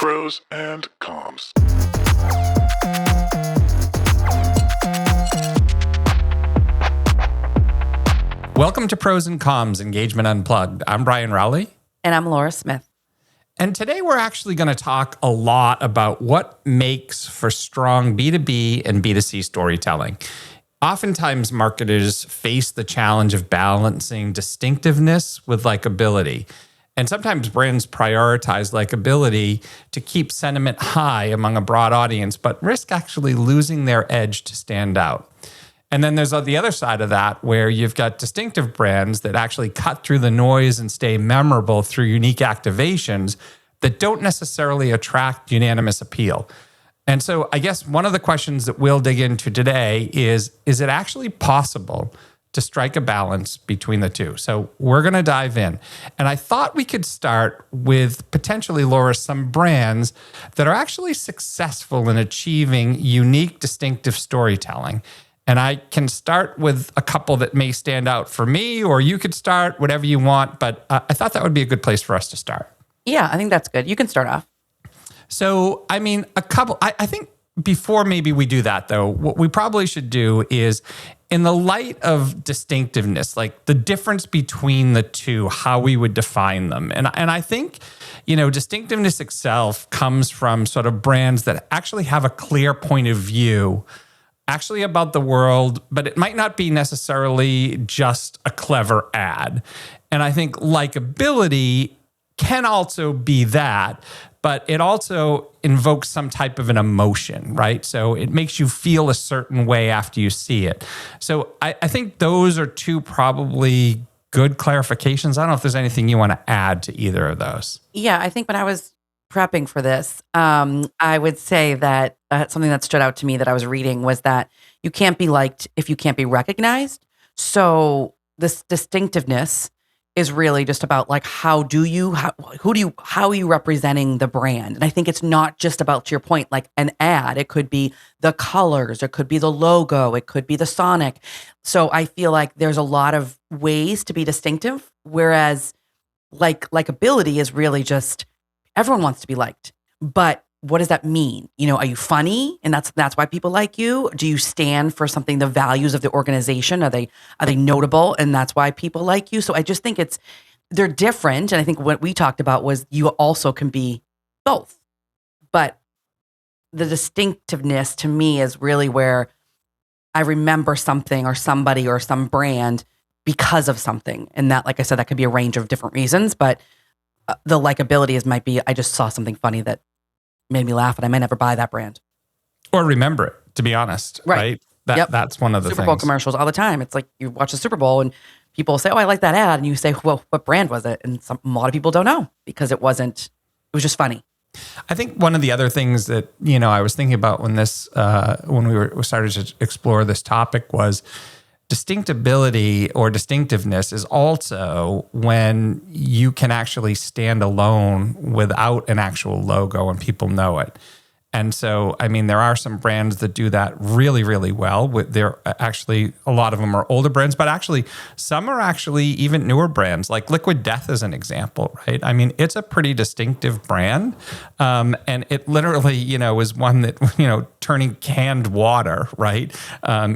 Prose and Comms. Welcome to Prose and Comms Engagement Unplugged. I'm Brian Rowley. And I'm Laura Smith. And today we're actually going to talk a lot about what makes for strong B2B and B2C storytelling. Oftentimes, marketers face the challenge of balancing distinctiveness with likability. And sometimes brands prioritize likability to keep sentiment high among a broad audience, but risk actually losing their edge to stand out. And then there's the other side of that where you've got distinctive brands that actually cut through the noise and stay memorable through unique activations that don't necessarily attract unanimous appeal. And so I guess one of the questions that we'll dig into today is it actually possible to strike a balance between the two? So we're going to dive in. And I thought we could start with potentially, Laura, some brands that are actually successful in achieving unique, distinctive storytelling. And I can start with a couple that may stand out for me, or you could start whatever you want. But I thought that would be a good place for us to start. Yeah, I think that's good. You can start off. So, I mean, I think before maybe we do that, though, what we probably should do is, in the light of distinctiveness, like the difference between the two, how we would define them. And I think, distinctiveness itself comes from sort of brands that actually have a clear point of view actually about the world, but it might not be necessarily just a clever ad. And I think likability can also be that, but it also invokes some type of an emotion, right? So it makes you feel a certain way after you see it. So I think those are two probably good clarifications. I don't know if there's anything you want to add to either of those. Yeah, I think when I was prepping for this, I would say that something that stood out to me that I was reading was that you can't be liked if you can't be recognized. So this distinctiveness is really just about like, how are you representing the brand? And I think it's not just about, to your point, like an ad. It could be the colors, it could be the logo, it could be the sonic. So I feel like there's a lot of ways to be distinctive, whereas likability is really just, everyone wants to be liked. But what does that mean? Are you funny? And that's why people like you? Do you stand for something, the values of the organization? Are they notable? And that's why people like you? So I just think they're different. And I think what we talked about was you also can be both. But the distinctiveness to me is really where I remember something or somebody or some brand because of something. And that, like I said, that could be a range of different reasons. But the likability might be, I just saw something funny that made me laugh and I might never buy that brand. Or remember it, to be honest, right? That's one of the Super Bowl things. commercials all the time. It's like you watch the Super Bowl and people say, oh, I like that ad. And you say, well, what brand was it? And a lot of people don't know because it was just funny. I think one of the other things that, I was thinking about when we started to explore this topic was distinctability or distinctiveness is also when you can actually stand alone without an actual logo and people know it. And so, I mean, there are some brands that do that really, really well. They're actually, a lot of them are older brands, but actually some are actually even newer brands, like Liquid Death is an example, right? I mean, it's a pretty distinctive brand. And it literally, is one that, turning canned water, right,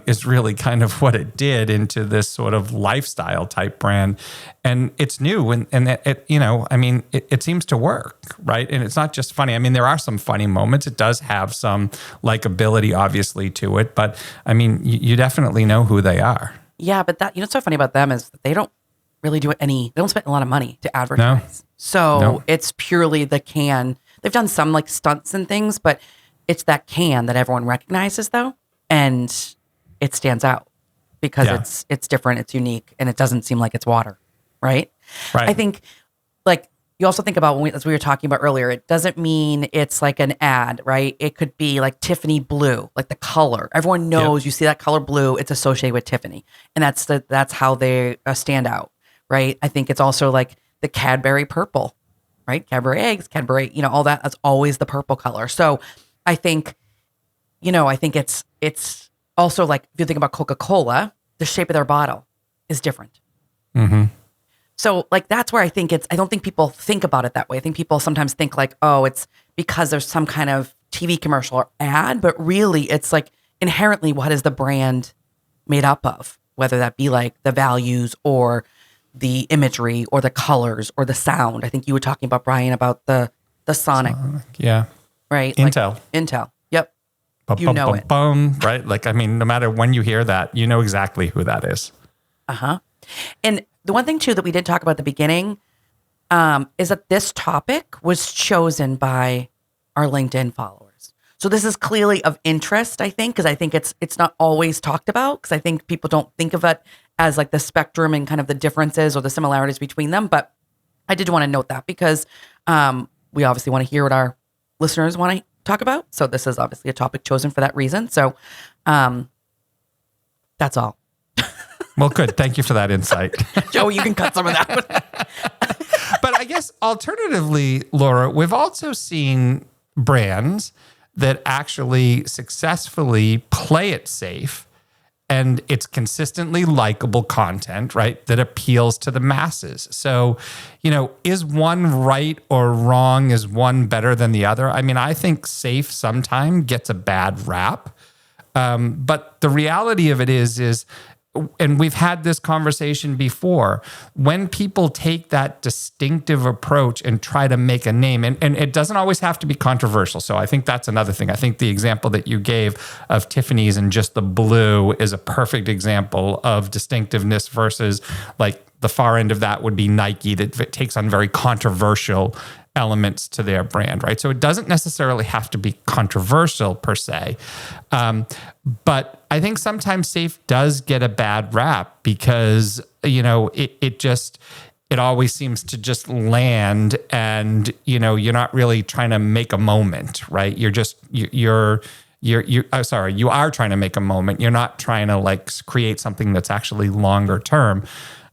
is really kind of what it did into this sort of lifestyle type brand. And it's new and it seems to work, right? And it's not just funny. I mean, there are some funny moments. It does have some likability, obviously, to it. But I mean, you definitely know who they are. Yeah, but what's so funny about them is that they don't really they don't spend a lot of money to advertise. No. So It's purely the can. They've done some like stunts and things, but it's that can that everyone recognizes though. And it stands out because it's different, it's unique, and it doesn't seem like it's water. Right. I think like you also think about as we were talking about earlier, it doesn't mean it's like an ad, right? It could be like Tiffany blue, like the color. Everyone knows you see that color blue, it's associated with Tiffany. And that's how they stand out, right? I think it's also like the Cadbury purple, right? Cadbury eggs, Cadbury, all that. That's always the purple color. So I think, it's also like, if you think about Coca-Cola, the shape of their bottle is different. Mm-hmm. So like that's where I don't think people think about it that way. I think people sometimes think like, oh, it's because there's some kind of TV commercial or ad, but really it's like inherently what is the brand made up of, whether that be like the values or the imagery or the colors or the sound. I think you were talking about, Brian, about the sonic, Yeah. right? Intel. Like, Intel. Yep. Bum, You bum, know bum, it. bum, right? Like, I mean, no matter when you hear that, you know exactly who that is. Uh-huh. And the one thing too that we did talk about at the beginning is that this topic was chosen by our LinkedIn followers. So this is clearly of interest, I think, because I think it's not always talked about, because I think people don't think of it as like the spectrum and kind of the differences or the similarities between them. But I did want to note that because we obviously want to hear what our listeners want to talk about. So this is obviously a topic chosen for that reason. So that's all. Well, good. Thank you for that insight. Joe, you can cut some of that one. But I guess alternatively, Laura, we've also seen brands that actually successfully play it safe, and it's consistently likable content, right, that appeals to the masses. So, is one right or wrong? Is one better than the other? I mean, I think safe sometimes gets a bad rap. But the reality of it is, and we've had this conversation before, when people take that distinctive approach and try to make a name, and it doesn't always have to be controversial. So I think that's another thing. I think the example that you gave of Tiffany's and just the blue is a perfect example of distinctiveness versus like the far end of that would be Nike that takes on very controversial elements to their brand, right? So it doesn't necessarily have to be controversial per se. But I think sometimes safe does get a bad rap because, it always seems to just land and, you're not really trying to make a moment, right? You are trying to make a moment. You're not trying to like create something that's actually longer term.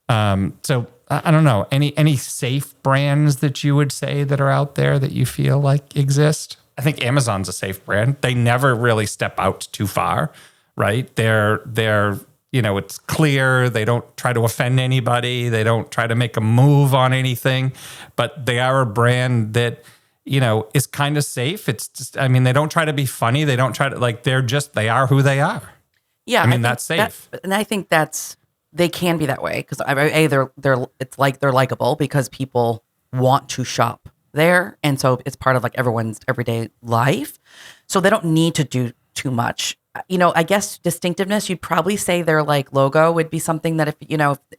So I don't know, any safe brands that you would say that are out there that you feel like exist? I think Amazon's a safe brand. They never really step out too far, right? They're it's clear. They don't try to offend anybody. They don't try to make a move on anything, but they are a brand that, is kind of safe. It's just, they don't try to be funny. They don't try to they are who they are. Yeah. I mean, that's safe. And I think they can be that way because it's like they're likable because people want to shop there, and so it's part of like everyone's everyday life. So they don't need to do too much. I guess distinctiveness, you'd probably say their like logo would be something that if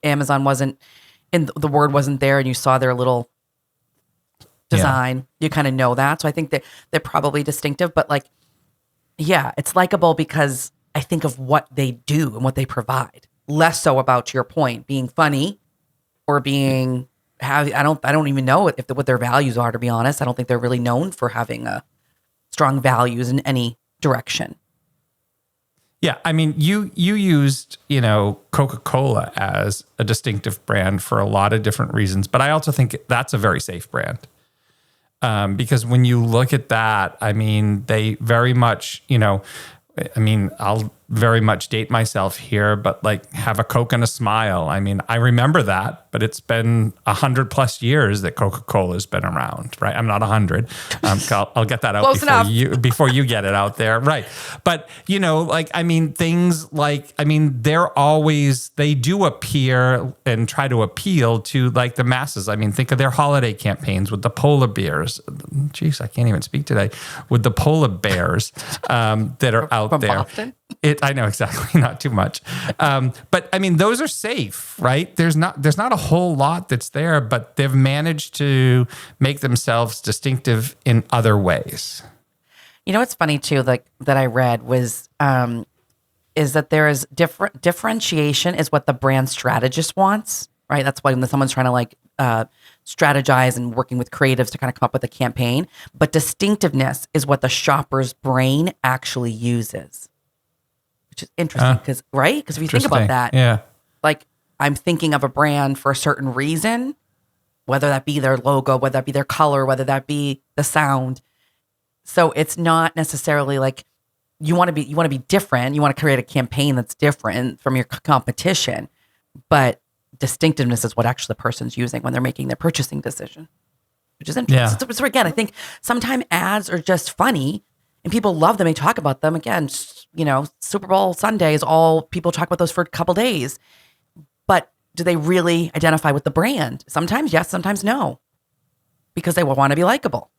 Amazon wasn't and the word wasn't there and you saw their little design, you kind of know that. So I think that they're probably distinctive, but like, yeah, it's likable because I think of what they do and what they provide. Less so about, to your point, being funny or being I don't even know what their values are, to be honest. I don't think they're really known for having strong values in any direction. Yeah, I mean, you used, Coca-Cola as a distinctive brand for a lot of different reasons, but I also think that's a very safe brand. Because when you look at that, I mean, they very much, I'll very much date myself here, but like have a Coke and a smile. I mean, I remember that, but it's been 100+ years that Coca-Cola has been around, right? I'm not 100. I'll get that out before you get it out there. Right. But, things like, they do appear and try to appeal to like the masses. I mean, think of their holiday campaigns with the polar bears. Jeez, I can't even speak today. With the polar bears that are out From there. Boston? I know exactly, not too much. But I mean, those are safe, right? There's not a whole lot that's there, but they've managed to make themselves distinctive in other ways. What's funny too, like that I read was, is that there is differentiation is what the brand strategist wants, right? That's why when someone's trying to like strategize and working with creatives to kind of come up with a campaign, but distinctiveness is what the shopper's brain actually uses. Which is interesting because if you think about that, yeah, like I'm thinking of a brand for a certain reason, whether that be their logo, whether that be their color, whether that be the sound. So it's not necessarily like you want to be different. You want to create a campaign that's different from your competition, but distinctiveness is what actually the person's using when they're making their purchasing decision, which is interesting. Yeah. So again, I think sometimes ads are just funny and people love them. They talk about them. Again, Super Bowl Sunday is all people talk about those for a couple days. But do they really identify with the brand? Sometimes yes, sometimes no, because they want to be likable.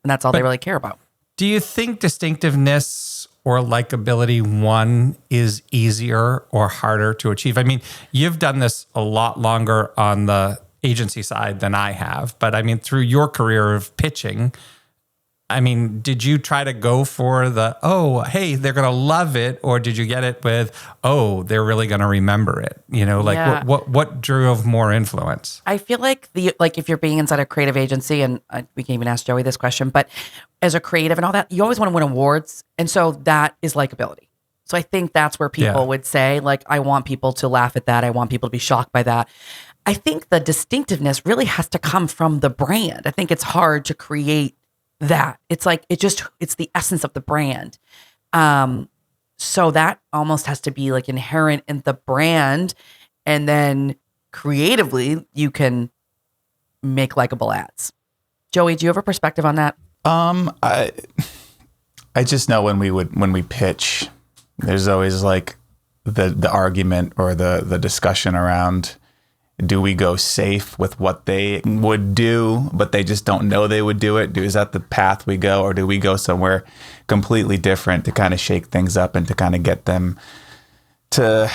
And that's all they really care about. Do you think distinctiveness or likability, one, is easier or harder to achieve? I mean, you've done this a lot longer on the agency side than I have, but I mean, through your career of pitching, I mean, did you try to go for the, oh, hey, they're going to love it? Or did you get it with, oh, they're really going to remember it? What drove more influence? I feel like if you're being inside a creative agency, and we can even ask Joey this question, but as a creative and all that, you always want to win awards. And so that is likability. So I think that's where people would say, like, I want people to laugh at that. I want people to be shocked by that. I think the distinctiveness really has to come from the brand. I think it's hard to create that. It's like, it's the essence of the brand. So that almost has to be like inherent in the brand. And then creatively, you can make likable ads. Joey, do you have a perspective on that? I just know when we pitch, there's always like the argument or the discussion around, do we go safe with what they would do, but they just don't know they would do it? Is that the path we go, or do we go somewhere completely different to kind of shake things up and to kind of get them to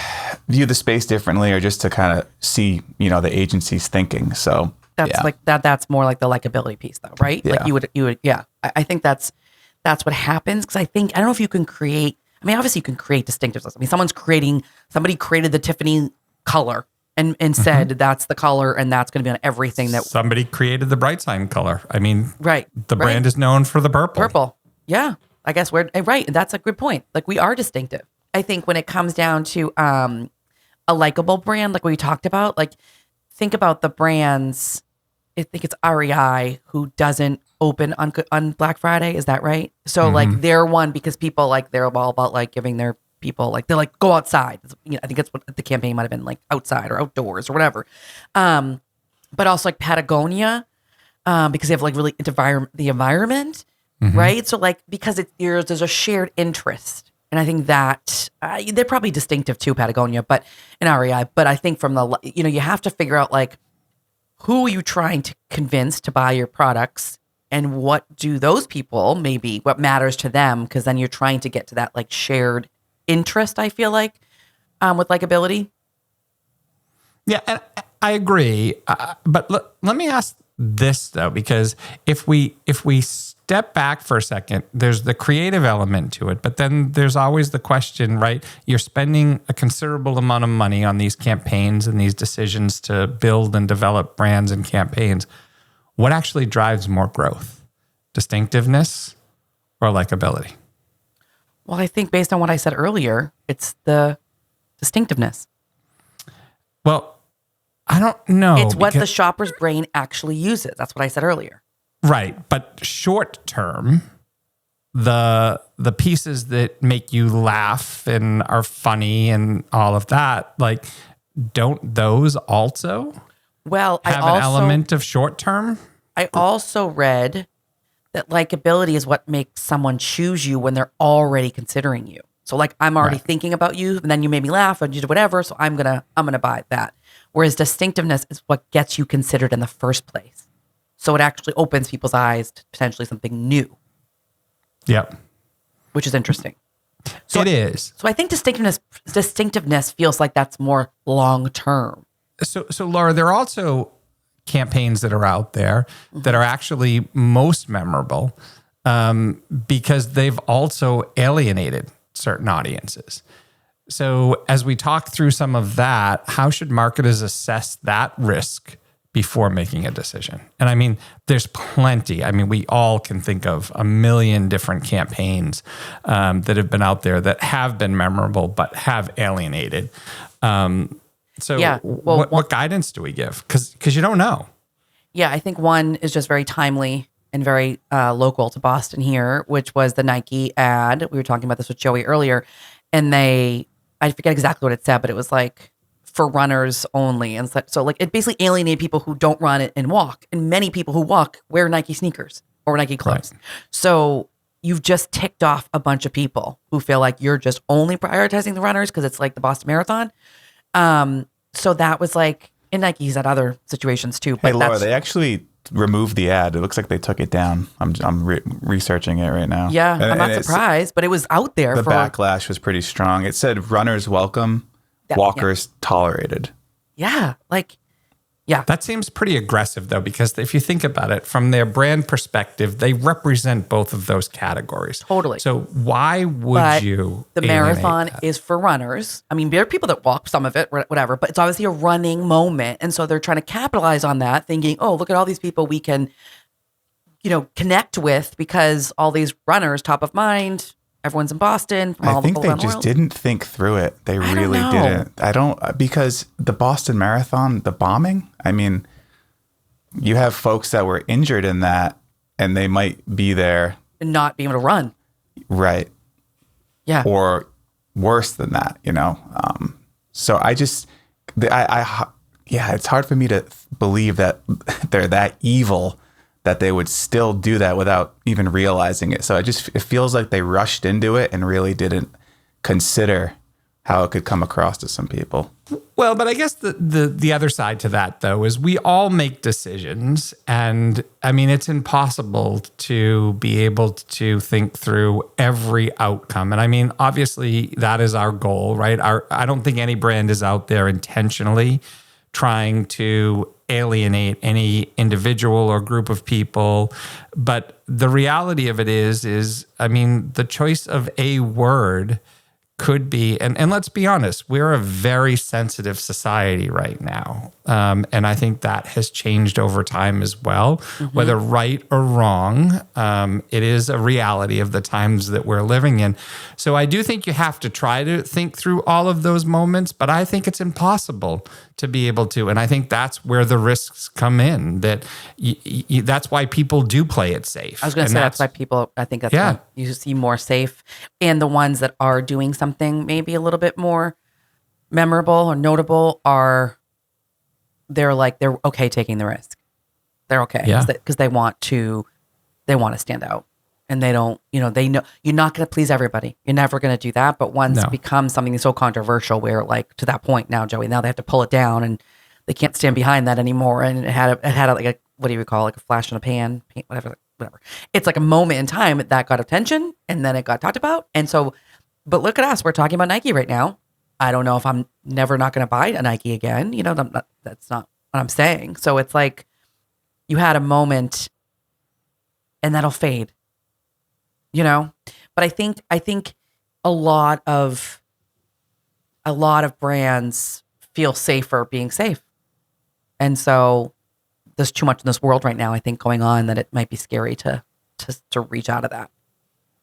view the space differently, or just to kind of see, the agency's thinking? So that's like that. That's more like the likability piece, though, right? Yeah. Like you would. Yeah, I think that's what happens, because I don't know if you can create. I mean, obviously you can create distinctiveness. I mean, somebody created the Tiffany color and said that's the color and that's going to be on everything that somebody created the bright sign color. I mean, right. The brand is known for the purple. Purple. Yeah. I guess we're right. That's a good point. Like, we are distinctive. I think when it comes down to a likable brand, like we talked about, like, think about the brands. I think it's REI who doesn't open on Black Friday. Is that right? So like they're one because people they're all about like giving their people they're like, go outside. I think that's what the campaign might have been, like outside or outdoors or whatever. But also like Patagonia, because they have like really the environment, right? So like, because there's a shared interest. And I think that they're probably distinctive too, Patagonia, but in REI. But I think from the, you have to figure out like, who are you trying to convince to buy your products, and what do those people, maybe what matters to them? Because then you're trying to get to that like shared interest, I feel like, with likability. Yeah, and I agree. But let me ask this though, because if we step back for a second, there's the creative element to it, but then there's always the question, right? You're spending a considerable amount of money on these campaigns and these decisions to build and develop brands and campaigns. What actually drives more growth? Distinctiveness or likability? Well, I think based on what I said earlier, it's the distinctiveness. Well, I don't know. It's what the shopper's brain actually uses. That's what I said earlier. Right. But short term, the pieces that make you laugh and are funny and all of that, like, don't those also have an element of short term? I also read that likability is what makes someone choose you when they're already considering you. So like, I'm already thinking about you, and then you made me laugh and you did whatever, so I'm gonna buy that. Whereas distinctiveness is what gets you considered in the first place. So it actually opens people's eyes to potentially something new. Yep. Which is interesting. So it is. So I think distinctiveness feels like that's more long term. So Laura, there are also campaigns that are out there that are actually most memorable because they've also alienated certain audiences. So as we talk through some of that, how should marketers assess that risk before making a decision? And I mean, there's plenty. I mean, we all can think of a million different campaigns that have been out there that have been memorable but have alienated. What guidance do we give? Because you don't know. Yeah, I think one is just very timely and very local to Boston here, which was the Nike ad. We were talking about this with Joey earlier. And I forget exactly what it said, but it was like for runners only. And so like it basically alienated people who don't run it and walk. And many people who walk wear Nike sneakers or Nike clothes. Right. So you've just ticked off a bunch of people who feel like you're just only prioritizing the runners because it's like the Boston Marathon. So that was like, and Nike's at other situations too. But hey, Laura, they actually removed the ad. It looks like they took it down. I'm researching it right now. Yeah, I'm not surprised, but it was out there. The backlash was pretty strong. It said runners welcome, walkers tolerated. Yeah, like, yeah. That seems pretty aggressive, though, because if you think about it, from their brand perspective, they represent both of those categories. Totally. So why would you? The marathon is for runners. I mean, there are people that walk some of it, whatever, but it's obviously a running moment. And so they're trying to capitalize on that, thinking, oh, look at all these people we can, connect with because all these runners, top of mind. Everyone's in Boston. I think they just didn't think through it. They really didn't. Because the Boston Marathon, the bombing, I mean, you have folks that were injured in that and they might be there. And not be able to run. Right. Yeah. Or worse than that, So it's hard for me to believe that they're that evil that they would still do that without even realizing it. So it feels like they rushed into it and really didn't consider how it could come across to some people. Well, but I guess the other side to that, though, is we all make decisions. And I mean, it's impossible to be able to think through every outcome. And I mean, obviously, that is our goal, right? I don't think any brand is out there intentionally trying to alienate any individual or group of people. But the reality of it is, I mean, the choice of a word could be, and let's be honest, we're a very sensitive society right now. And I think that has changed over time as well, whether right or wrong. It is a reality of the times that we're living in. So I do think you have to try to think through all of those moments, but I think it's impossible to be able to. And I think that's where the risks come in, that that's why people do play it safe. I was going to say that's why people, I think that's why you see more safe. And the ones that are doing something maybe a little bit more memorable or notable they're okay taking the risk. They're okay because they want to stand out. And they don't, they know you're not going to please everybody. You're never going to do that. But once it becomes something so controversial where like to that point now, Joey, now they have to pull it down and they can't stand behind that anymore. And it had like a, what do you call, like a flash in a pan, whatever. It's like a moment in time that got attention and then it got talked about. And so, but look at us, we're talking about Nike right now. I don't know if I'm never not going to buy a Nike again. That's not what I'm saying. So it's like you had a moment and that'll fade. But I think a lot of brands feel safer being safe. And so there's too much in this world right now, I think, going on that it might be scary to reach out of that.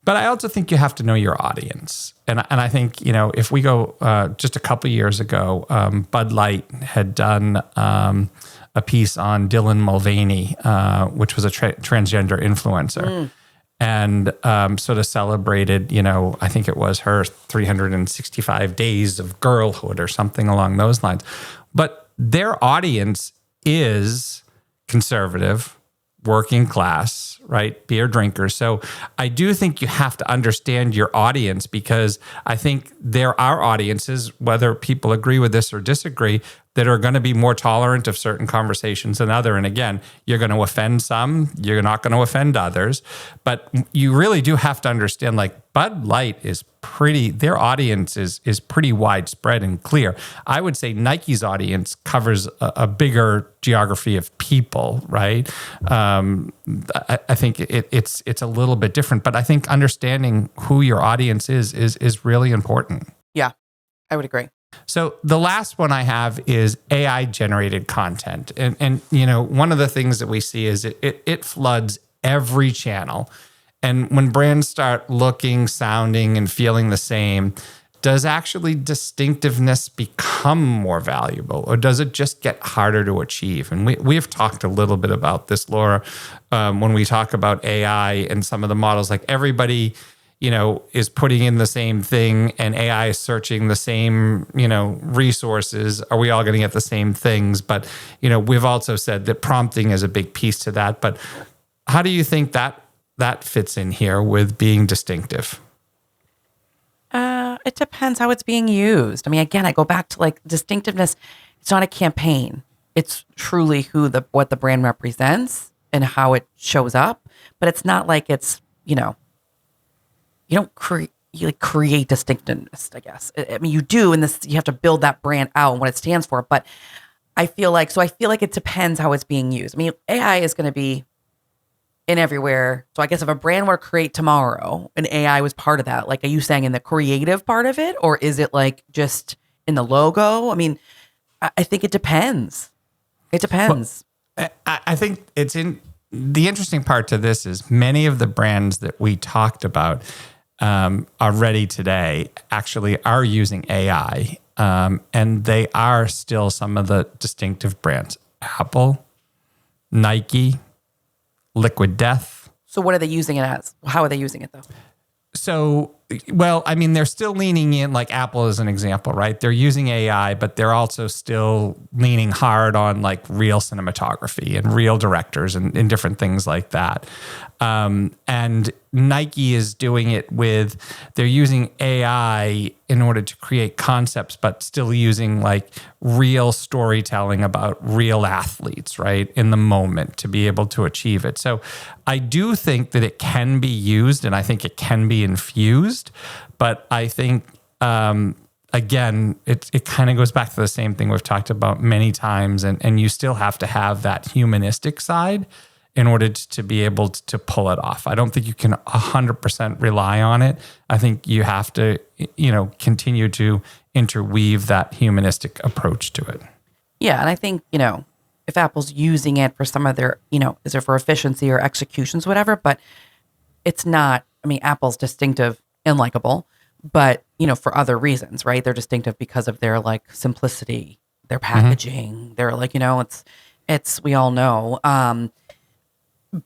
But I also think you have to know your audience. And I think, if we go just a couple years ago, Bud Light had done a piece on Dylan Mulvaney, which was a transgender influencer. And sort of celebrated, I think it was her 365 days of girlhood or something along those lines. But their audience is conservative, working class, right? Beer drinkers. So I do think you have to understand your audience because I think there are audiences, whether people agree with this or disagree, that are going to be more tolerant of certain conversations than other. And again, you're going to offend some, you're not going to offend others. But you really do have to understand, like, Bud Light is their audience is pretty widespread and clear. I would say Nike's audience covers a bigger geography of people, right? I think it's a little bit different, but I think understanding who your audience is really important. Yeah, I would agree. So the last one I have is AI generated content. And one of the things that we see is it floods every channel. And when brands start looking, sounding, and feeling the same, does actually distinctiveness become more valuable, or does it just get harder to achieve? And we have talked a little bit about this, Laura, when we talk about AI and some of the models. Like everybody, is putting in the same thing and AI is searching the same, resources, are we all going to get the same things? But, we've also said that prompting is a big piece to that. But how do you think that fits in here with being distinctive? It depends how it's being used. I mean, again, I go back to like distinctiveness. It's not a campaign. It's truly what the brand represents and how it shows up. But it's not like it's, you don't create distinctiveness, I guess. I mean, you do, and you have to build that brand out and what it stands for. But I feel like it depends how it's being used. I mean, AI is going to be in everywhere. So I guess if a brand were to create tomorrow and AI was part of that, like, are you saying in the creative part of it, or is it like just in the logo? I mean, I think it depends. It depends. Well, I think the interesting part to this is many of the brands that we talked about already today actually are using AI, and they are still some of the distinctive brands. Apple, Nike, Liquid Death. So what are they using it as? How are they using it though? So, well, I mean, they're still leaning in, like Apple is an example, right? They're using AI, but they're also still leaning hard on like real cinematography and real directors and different things like that. And Nike is doing it they're using AI in order to create concepts, but still using like real storytelling about real athletes, right? In the moment to be able to achieve it. So I do think that it can be used and I think it can be infused, but I think, again, it kind of goes back to the same thing we've talked about many times, and you still have to have that humanistic side in order to be able to pull it off. I don't think you can 100% rely on it. I think you have to, continue to interweave that humanistic approach to it. Yeah, and I think, if Apple's using it for some of their, is it for efficiency or executions, whatever, but it's not, I mean, Apple's distinctive and likable, but, for other reasons, right? They're distinctive because of their like simplicity, their packaging, they're like, it's, we all know.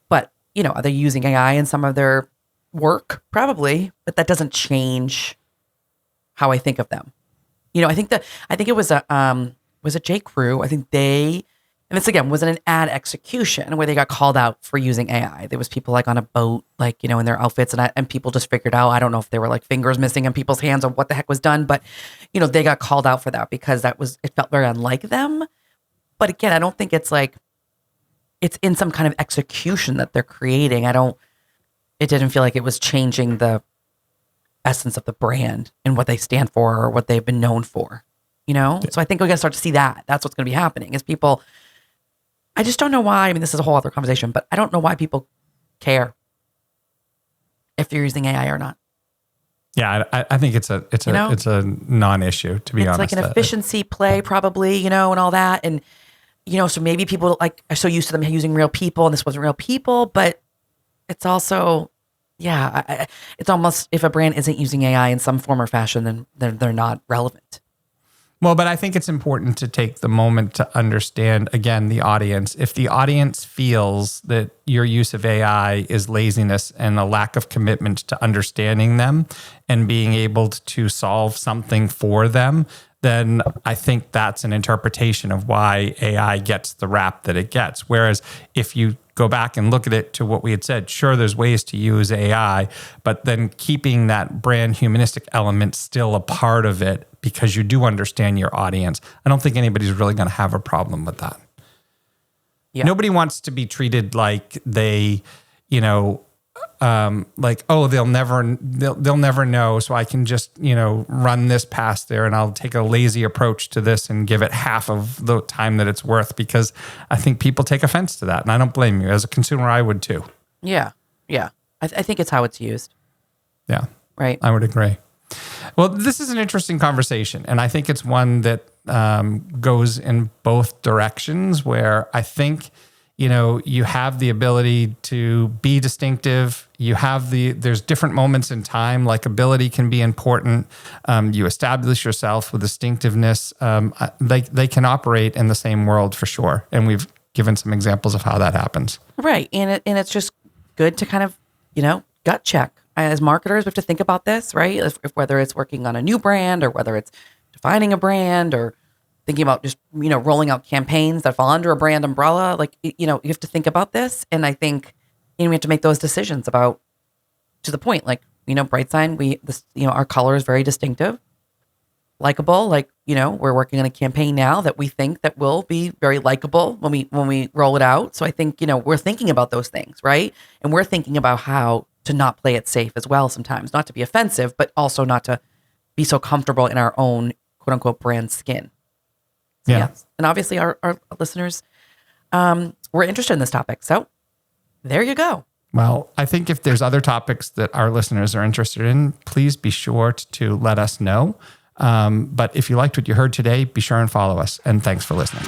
But, are they using AI in some of their work? Probably, but that doesn't change how I think of them. I think it was was it J. Crew? I think and this again wasn't an ad execution where they got called out for using AI. There was people like on a boat, like, in their outfits and people just figured out, I don't know if they were like fingers missing in people's hands or what the heck was done, but, they got called out for that because it felt very unlike them. But again, I don't think it's like, it's in some kind of execution that they're creating. It didn't feel like it was changing the essence of the brand and what they stand for or what they've been known for, So I think we're going to start to see that. That's what's going to be happening is people, I just don't know why. I mean, this is a whole other conversation, but I don't know why people care if you're using AI or not. Yeah, I think it's a non-issue, to be honest. It's like an efficiency play probably, and all that. And, so maybe people are so used to them using real people and this wasn't real people, but it's also, it's almost if a brand isn't using AI in some form or fashion, then they're not relevant. Well, but I think it's important to take the moment to understand, again, the audience. If the audience feels that your use of AI is laziness and a lack of commitment to understanding them and being able to solve something for them, then I think that's an interpretation of why AI gets the rap that it gets. Whereas if you go back and look at it to what we had said, sure, there's ways to use AI, but then keeping that brand humanistic element still a part of it because you do understand your audience. I don't think anybody's really going to have a problem with that. Yeah. Nobody wants to be treated like they, like, oh, they'll never know. So I can just, run this past there and I'll take a lazy approach to this and give it half of the time that it's worth, because I think people take offense to that. And I don't blame you. As a consumer, I would too. Yeah. Yeah. I think it's how it's used. Yeah. Right. I would agree. Well, this is an interesting conversation. And I think it's one that goes in both directions, where I think, you have the ability to be distinctive. There's different moments in time. Likability can be important. You establish yourself with distinctiveness. They can operate in the same world for sure. And we've given some examples of how that happens. Right. And it's just good to kind of, gut check. as marketers, we have to think about this, right? If whether it's working on a new brand or whether it's defining a brand or thinking about just, rolling out campaigns that fall under a brand umbrella, like, you have to think about this. And I think, we have to make those decisions about, to the point, like, Bright Sign, our color is very distinctive. Likable, like, we're working on a campaign now that we think that will be very likable when we roll it out. So I think, we're thinking about those things, right? And we're thinking about how to not play it safe as well sometimes, not to be offensive, but also not to be so comfortable in our own quote unquote brand skin. So, yes. And obviously our listeners were interested in this topic. So there you go. Well, I think if there's other topics that our listeners are interested in, please be sure to let us know. But if you liked what you heard today, be sure and follow us. And thanks for listening.